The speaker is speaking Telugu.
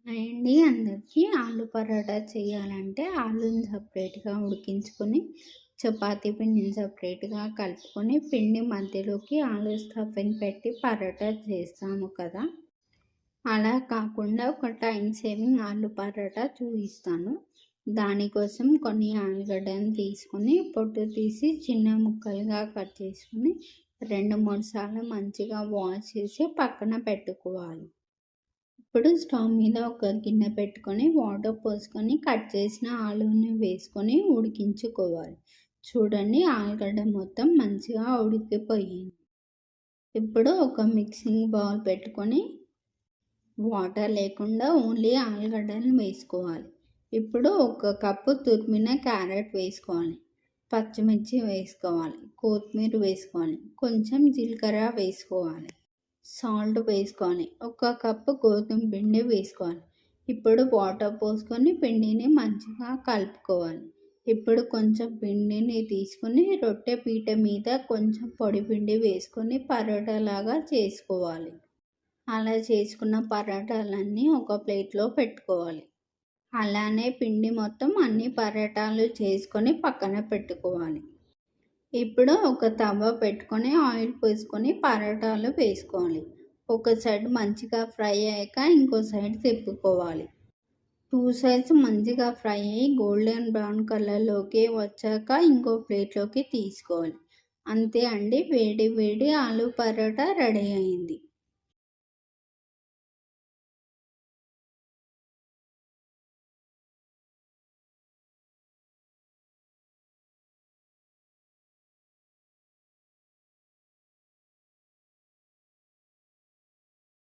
హాయ్ అండి అందరికీ. ఆలు పరోటా చేయాలంటే ఆలుని సపరేట్‌గా ఉడికించుకొని, చపాతీ పిండిని సపరేట్‌గా కలుపుకొని, పిండి మధ్యలోకి ఆలు స్టఫింగ్ పెట్టి పరోటా చేస్తాము కదా! అలా కాకుండా ఒక టైమ్ సేవింగ్ ఆలు పరోటా చూపిస్తాను. దానికోసం కొన్ని ఆలుగడ్డలను తీసుకొని, పొట్టు తీసి చిన్న ముక్కలుగా కట్ చేసుకొని, 2, 3 సార్లు మంచిగా వాష్ చేసి పక్కన పెట్టుకోవాలి. ఇప్పుడు స్టవ్ మీద ఒక గిన్నె పెట్టుకొని వాటర్ పోసుకొని కట్ చేసిన ఆలుని వేసుకొని ఉడికించుకోవాలి. చూడండి, ఆలుగడ్డ మొత్తం మంచిగా ఉడికిపోయింది. ఇప్పుడు ఒక మిక్సింగ్ బౌల్ పెట్టుకొని వాటర్ లేకుండా ఓన్లీ ఆలుగడ్డలను వేసుకోవాలి. ఇప్పుడు ఒక కప్పు తురిమిన క్యారెట్ వేసుకోవాలి, పచ్చిమిర్చి వేసుకోవాలి, కొత్తిమీర వేసుకోవాలి, కొంచెం జీలకర్ర వేసుకోవాలి, సాల్ట్ వేసుకొని ఒక కప్పు గోధుమ పిండి వేసుకోవాలి. ఇప్పుడు వాటర్ పోసుకొని పిండిని మంచిగా కలుపుకోవాలి. ఇప్పుడు కొంచెం పిండిని తీసుకొని రొట్టె పీట మీద కొంచెం పొడి పిండి వేసుకొని పరోటాలాగా చేసుకోవాలి. అలా చేసుకున్న పరోటాలన్నీ ఒక ప్లేట్లో పెట్టుకోవాలి. అలానే పిండి మొత్తం అన్ని పరోటాలు చేసుకొని పక్కన పెట్టుకోవాలి. ఇప్పుడు ఒక తవ పెట్టుకొని ఆయిల్ పోసుకొని పరోటాలు వేసుకోవాలి. ఒక సైడ్ మంచిగా ఫ్రై అయ్యాక ఇంకో సైడ్ తిప్పుకోవాలి. 2 సైడ్స్ మంచిగా ఫ్రై అయ్యి గోల్డెన్ బ్రౌన్ కలర్లోకి వచ్చాక ఇంకో ప్లేట్లోకి తీసుకోవాలి. అంతే అండి, వేడి వేడి ఆలు పరోటా రెడీ అయింది.